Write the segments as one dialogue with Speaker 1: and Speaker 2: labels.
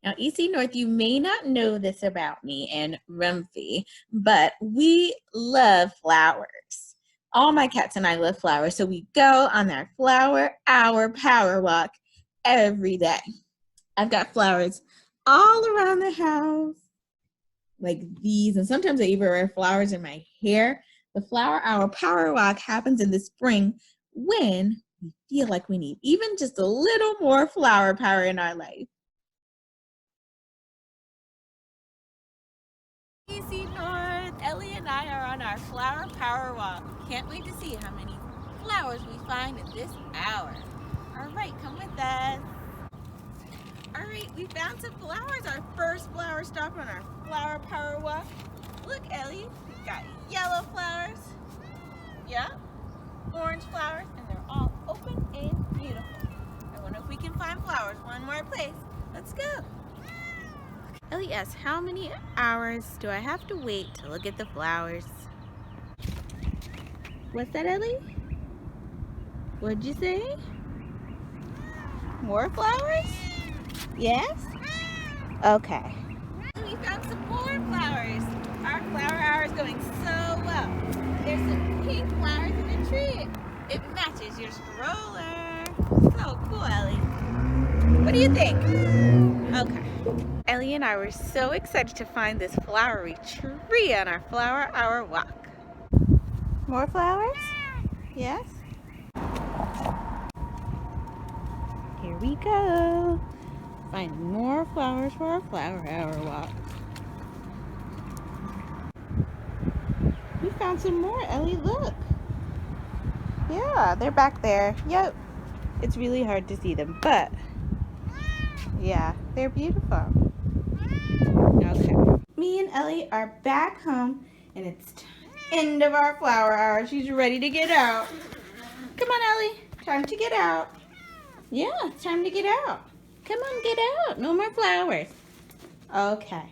Speaker 1: Now, EC North, you may not know this about me and Rumpy, but we love flowers. All my cats and I love flowers, so we go on our flower hour power walk every day. I've got flowers all around the house, like these, and sometimes I even wear flowers in my hair. The flower hour power walk happens in the spring when we feel like we need even just a little more flower power in our life. EC North, Ellie and I are on our flower power walk. Can't wait to see how many flowers we find in this hour. All right, come with us. All right, we found some flowers. Our first flower stop on our flower power walk. Look, Ellie, we've got yellow flowers. Yeah, orange flowers, and they're all open and beautiful. I wonder if we can find flowers one more place. Let's go. Ellie asks, how many hours do I have to wait to look at the flowers? What's that, Ellie? What'd you say? More flowers? Yes? Okay. We found some more flowers. Our flower hour is going so well. There's some pink flowers in the tree. It matches your stroller. So cool, Ellie. What do you think? Okay. Ellie and I were so excited to find this flowery tree on our flower hour walk. More flowers? Yes? Here we go. Find more flowers for our flower hour walk. We found some more, Ellie, look. Yeah, they're back there. Yep. It's really hard to see them, but yeah, they're beautiful. Okay. Me and Ellie are back home, and it's end of our flower hour. She's ready to get out. Come on, Ellie. Time to get out. Yeah, it's time to get out. Come on, get out. No more flowers. Okay.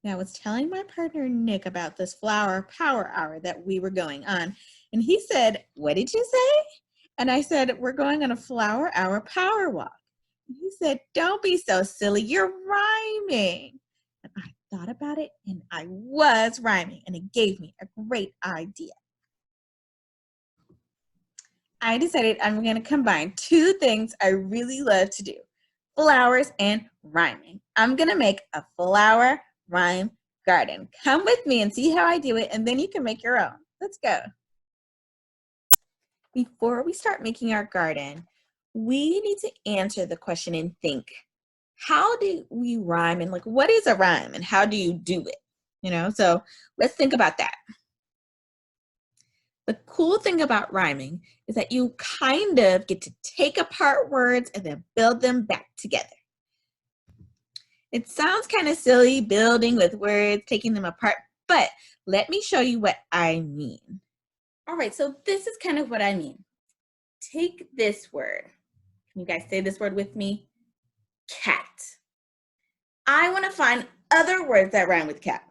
Speaker 1: Now, I was telling my partner Nick about this flower power hour that we were going on, and he said, what did you say? And I said, we're going on a flower hour power walk. And he said, don't be so silly, you're rhyming. And I thought about it, and I was rhyming, and it gave me a great idea. I decided I'm going to combine two things I really love to do, flowers and rhyming. I'm going to make a flower rhyme garden. Come with me and see how I do it, and then you can make your own. Let's go. Before we start making our garden, we need to answer the question and think, how do we rhyme, and like, what is a rhyme and how do you do it? You know, so let's think about that. The cool thing about rhyming is that you kind of get to take apart words and then build them back together. It sounds kind of silly building with words, taking them apart, but let me show you what I mean. All right, so this is kind of what I mean. Take this word. Can you guys say this word with me? Cat. I want to find other words that rhyme with cat.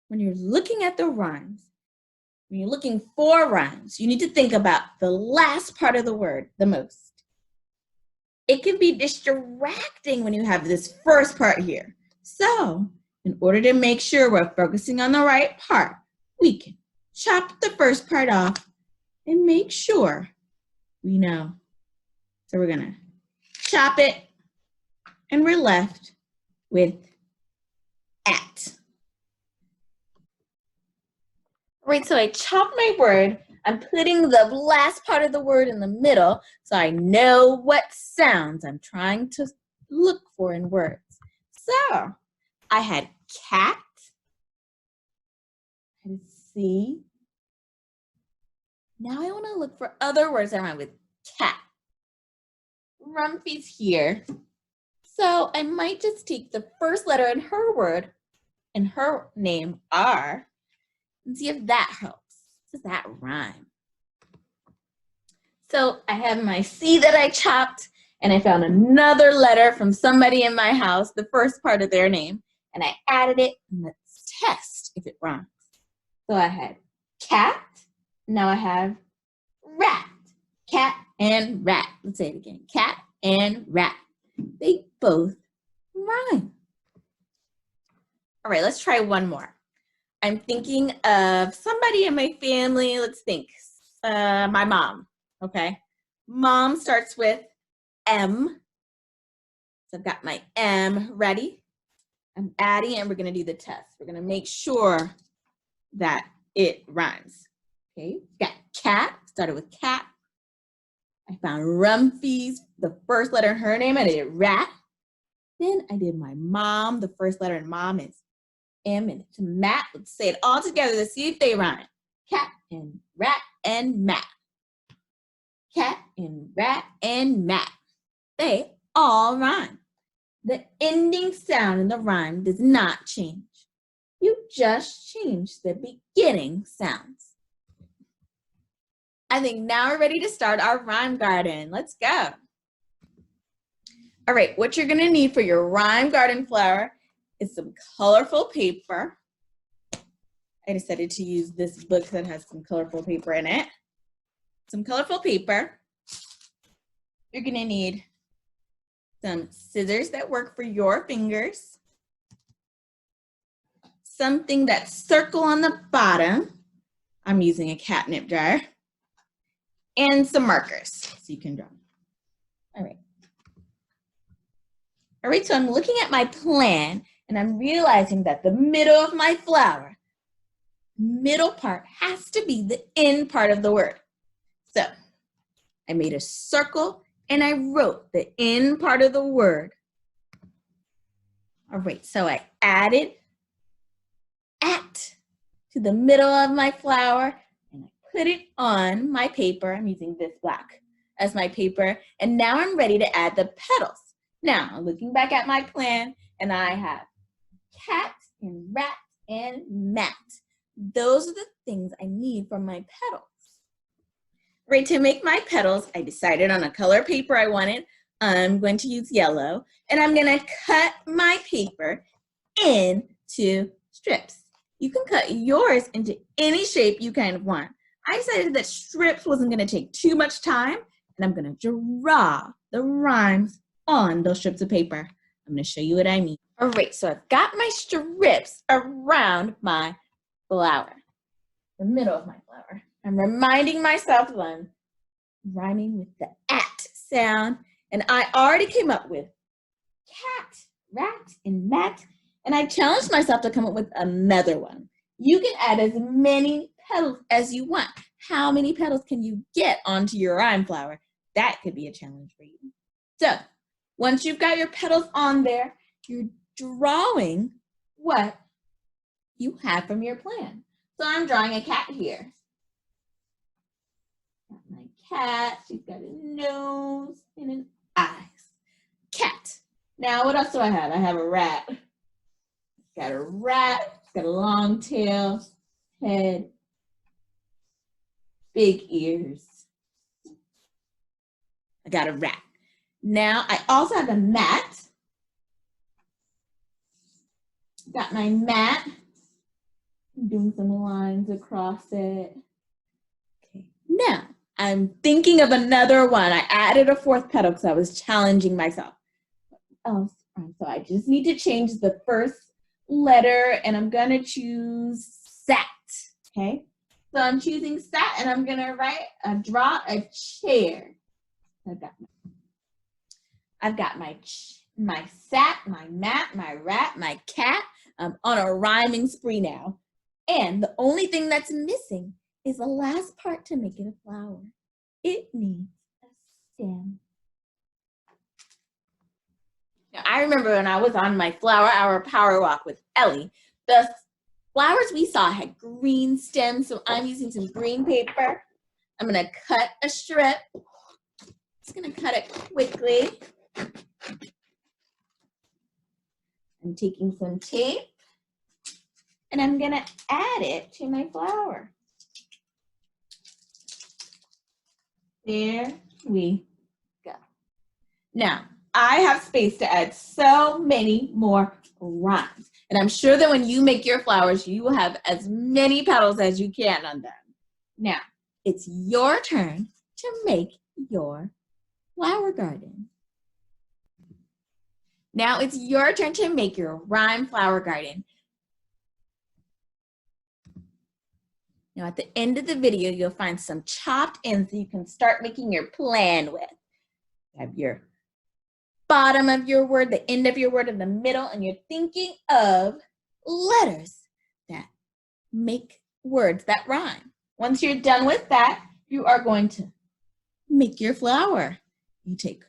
Speaker 1: When you're looking at the rhymes, when you're looking for rhymes, you need to think about the last part of the word the most. It can be distracting when you have this first part here. So, in order to make sure we're focusing on the right part, we can chop the first part off and make sure we know. So we're gonna chop it, and we're left with at. All right, so I chopped my word. I'm putting the last part of the word in the middle so I know what sounds I'm trying to look for in words. So I had cat, I had C. Now I want to look for other words that rhyme with cat. Rumpy's here. So I might just take the first letter in her word and her name R and see if that helps. Does that rhyme? So I have my C that I chopped, and I found another letter from somebody in my house, the first part of their name, and I added it, and let's test if it rhymes. So I had cat, now I have rat. Cat and rat. Let's say it again. Cat and rat. They both rhyme. All right, let's try one more. I'm thinking of somebody in my family. Let's think. My mom, okay? Mom starts with M. So I've got my M ready. I'm adding and we're gonna do the test. We're gonna make sure that it rhymes. Okay, got cat, started with cat. I found Rumpy's, the first letter in her name, and I did rat. Then I did my mom, the first letter in mom is M, and it's mat. Let's say it all together to see if they rhyme. Cat and rat and mat. Cat and rat and mat. They all rhyme. The ending sound in the rhyme does not change. You just change the beginning sounds. I think now we're ready to start our rhyme garden. Let's go. All right, what you're gonna need for your rhyme garden flower is some colorful paper. I decided to use this book that has some colorful paper in it. Some colorful paper. You're gonna need some scissors that work for your fingers. Something that's circle on the bottom. I'm using a catnip jar. And some markers so you can draw. All right. All right, so I'm looking at my plan and I'm realizing that the middle of my flower, middle part has to be the end part of the word. So I made a circle and I wrote the end part of the word. All right, so I added at to the middle of my flower and I put it on my paper. I'm using this black as my paper. And now I'm ready to add the petals. Now, I'm looking back at my plan and I have cat and rat and mat. Those are the things I need for my petals. Right, to make my petals, I decided on a color paper I wanted. I'm going to use yellow and I'm gonna cut my paper into strips. You can cut yours into any shape you kind of want. I decided that strips wasn't gonna take too much time and I'm gonna draw the rhymes on those strips of paper. I'm gonna show you what I mean. All right, so I've got my strips around my flower, the middle of my flower. I'm reminding myself that I'm rhyming with the at sound, and I already came up with cat, rat, and mat, and I challenged myself to come up with another one. You can add as many petals as you want. How many petals can you get onto your rhyme flower? That could be a challenge for you. So, once you've got your petals on there, you're drawing what you have from your plan. So I'm drawing a cat here. Got my cat, she's got a nose and an eyes. Cat. Now what else do I have? I have a rat. Got a rat, it's got a long tail, head, big ears. I got a rat. Now I also have a mat. Got my mat. I'm doing some lines across it. Okay. Now I'm thinking of another one. I added a fourth petal because I was challenging myself. Oh, so I just need to change the first letter and I'm gonna choose sat. Okay. So I'm choosing sat and I'm gonna draw a chair. I've got my sat, my mat, my rat, my cat. I'm on a rhyming spree now. And the only thing that's missing is the last part to make it a flower. It needs a stem. Now, I remember when I was on my Flower Hour Power Walk with Ellie, the flowers we saw had green stems, so I'm using some green paper. I'm gonna cut a strip. Just gonna cut it quickly. I'm taking some tape and I'm gonna add it to my flower. There we go. Now, I have space to add so many more rhymes. And I'm sure that when you make your flowers, you will have as many petals as you can on them. Now, it's your turn to make your flower garden. Now it's your turn to make your rhyme flower garden. Now at the end of the video, you'll find some chopped ends that you can start making your plan with. Have your bottom of your word, the end of your word in the middle, and you're thinking of letters that make words that rhyme. Once you're done with that, you are going to make your flower. You take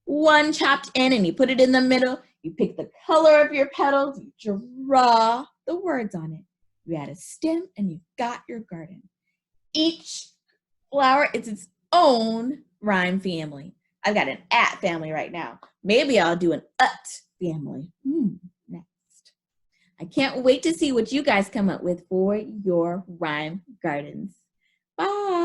Speaker 1: one chopped end and you put it in the middle. You pick the color of your petals, you draw the words on it. You add a stem and you've got your garden. Each flower is its own rhyme family. I've got an at family right now. Maybe I'll do an ut family next. I can't wait to see what you guys come up with for your rhyme gardens. Bye.